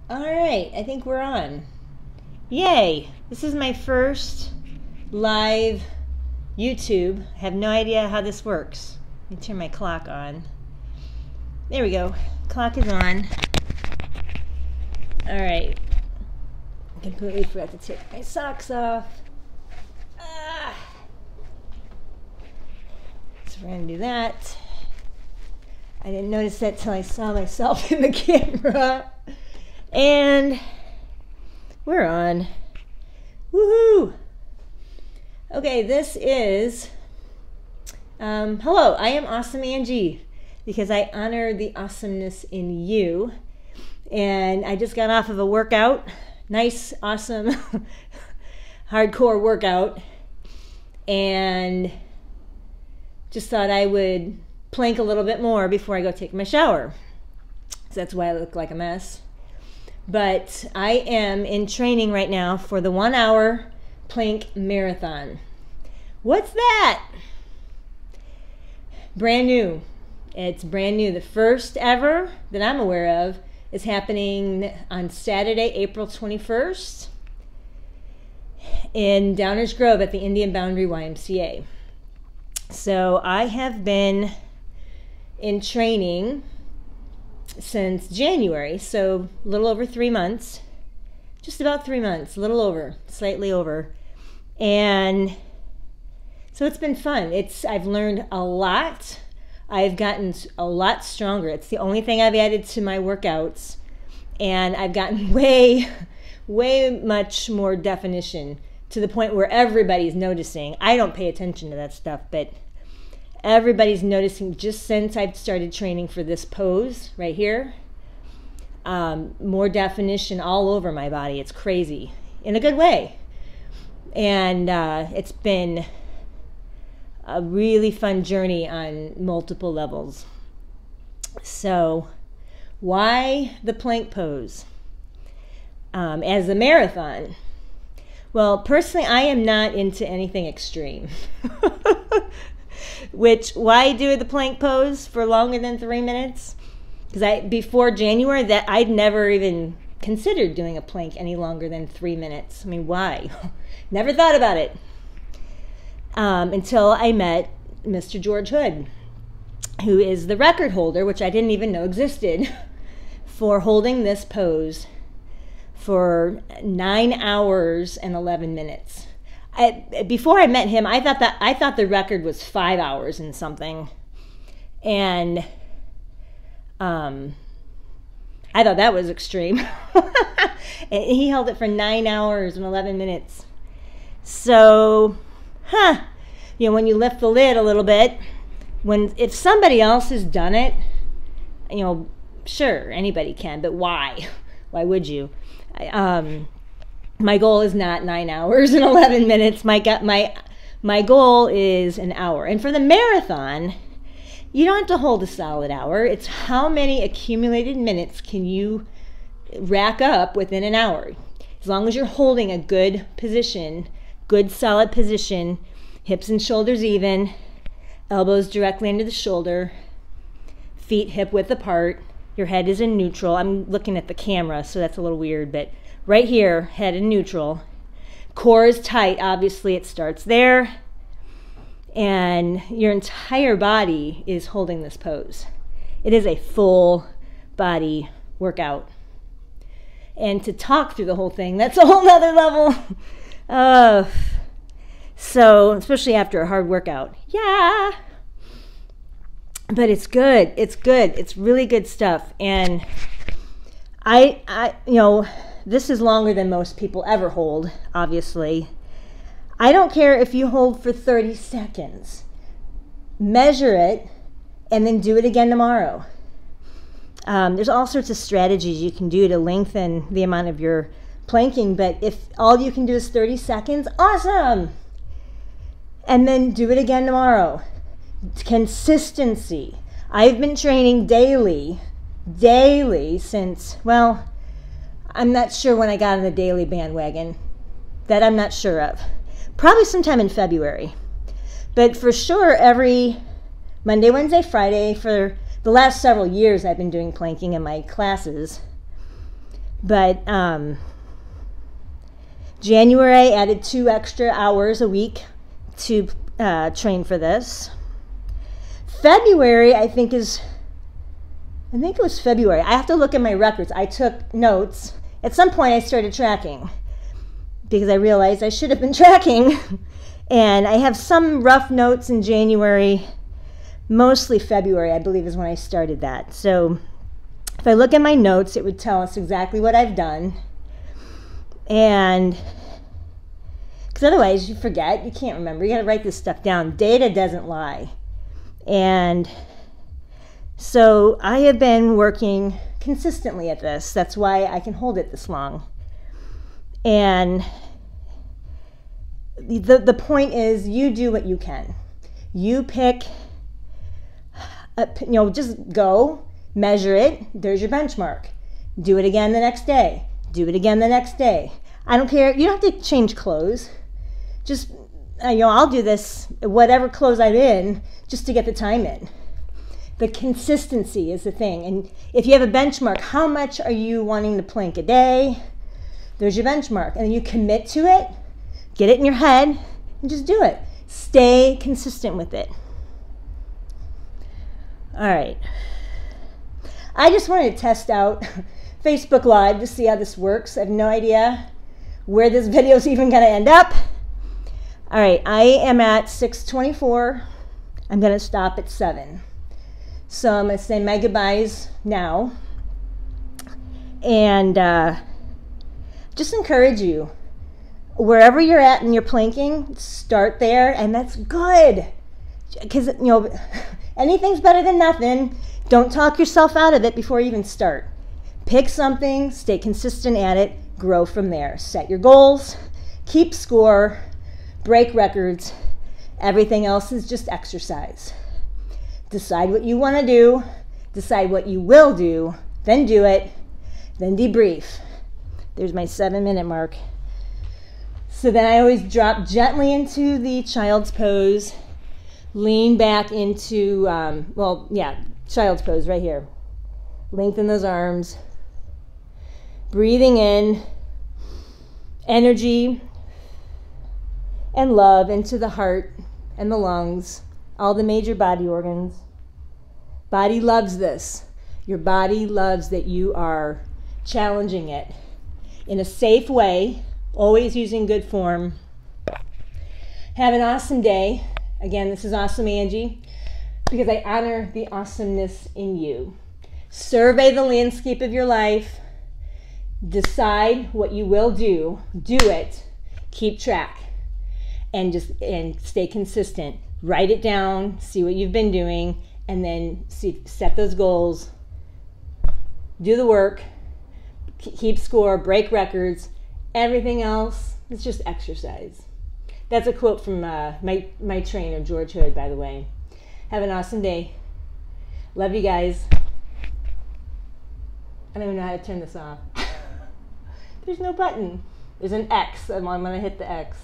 All right, I think we're on. Yay! This is my first live YouTube. I have no idea how this works. Let me turn my clock on. There we go. Clock is on. All right. I completely forgot to take my socks off. So we're going to do that. I didn't notice that till I saw myself in the camera. And we're on. Woohoo! Okay, this is, hello, I am Awesome Angie, because I honor the awesomeness in you. And I just got off of a workout, nice, awesome, hardcore workout, and just thought I would plank a little bit more before I go take my shower. So that's why I look like a mess. But I am in training right now for the 1 hour plank marathon. What's that? Brand new. It's brand new. The first ever that I'm aware of is happening on Saturday, April 21st in Downers Grove at the Indian Boundary YMCA. So I have been in training since January, so a little over 3 months, just about 3 months, a little over, slightly over. And so it's been fun. I've learned a lot. I've gotten a lot stronger. It's the only thing I've added to my workouts, and I've gotten way much more definition, to the point where everybody's noticing. I don't pay attention to that stuff, but everybody's noticing just since I've started training for this pose right here. More definition all over my body. It's crazy in a good way. And it's been a really fun journey on multiple levels. So why the plank pose as a marathon? Well, personally, I am not into anything extreme. Why do the plank pose for longer than 3 minutes? Because before January, that I'd never even considered doing a plank any longer than 3 minutes. I mean, why? Never thought about it until I met Mr. George Hood, who is the record holder, which I didn't even know existed, for holding this pose for 9 hours and 11 minutes. Before I met him, I thought the record was 5 hours and something, and I thought that was extreme. And he held it for 9 hours and 11 minutes. So, when you lift the lid a little bit, if somebody else has done it, sure, anybody can, but why? Why would you? My goal is not 9 hours and 11 minutes. My goal is an hour. And for the marathon, you don't have to hold a solid hour. It's how many accumulated minutes can you rack up within an hour. As long as you're holding a good position, good solid position, hips and shoulders even, elbows directly under the shoulder, feet hip width apart, your head is in neutral. I'm looking at the camera, so that's a little weird, but right here, head in neutral. Core is tight, obviously it starts there. And your entire body is holding this pose. It is a full body workout. And to talk through the whole thing, that's a whole nother level. So, especially after a hard workout. Yeah. But it's good. It's good. It's really good stuff. And this is longer than most people ever hold, obviously. I don't care if you hold for 30 seconds. Measure it and then do it again tomorrow. There's all sorts of strategies you can do to lengthen the amount of your planking, but if all you can do is 30 seconds, awesome! And then do it again tomorrow. Consistency. I've been training daily since, well, I'm not sure when I got on the daily bandwagon. That I'm not sure of. Probably sometime in February. But for sure, every Monday, Wednesday, Friday, for the last several years I've been doing planking in my classes. But January, I added 2 extra hours a week to train for this. February, I think it was February. I have to look at my records. I took notes. At some point, I started tracking because I realized I should have been tracking. And I have some rough notes in January. Mostly February, I believe, is when I started that. So if I look at my notes, it would tell us exactly what I've done. And because otherwise you forget, you can't remember. You got to write this stuff down. Data doesn't lie. And so I have been working consistently at this. That's why I can hold it this long. And the point is, you do what you can. You pick, just go, measure it. There's your benchmark. Do it again the next day. Do it again the next day. I don't care. You don't have to change clothes. Just, I'll do this, whatever clothes I'm in, just to get the time in. The consistency is the thing. And if you have a benchmark, how much are you wanting to plank a day? There's your benchmark. And then you commit to it, get it in your head, and just do it. Stay consistent with it. All right. I just wanted to test out Facebook Live to see how this works. I have no idea where this video is even going to end up. All right, I am at 6:24. I'm going to stop at 7. So I'm going to say my goodbyes now. And just encourage you, wherever you're at in your planking, start there, and that's good. Because, anything's better than nothing. Don't talk yourself out of it before you even start. Pick something, stay consistent at it, grow from there. Set your goals, keep score, break records. Everything else is just exercise. Decide what you want to do, decide what you will do, then do it, then debrief. There's my 7-minute mark. So then I always drop gently into the child's pose, lean back into, child's pose right here. Lengthen those arms. Breathing in energy and love into the heart and the lungs, all the major body organs. Body loves this. Your body loves that you are challenging it in a safe way, always using good form. Have an awesome day. Again, this is Awesome Angie, because I honor the awesomeness in you. Survey the landscape of your life. Decide what you will do. Do it. Keep track. And stay consistent. Write it down. See what you've been doing. And then set those goals. Do the work. Keep score. Break records. Everything else is just exercise. That's a quote from my trainer, George Hood, by the way. Have an awesome day. Love you guys. I don't even know how to turn this off. There's no button. There's an X, and I'm going to hit the X.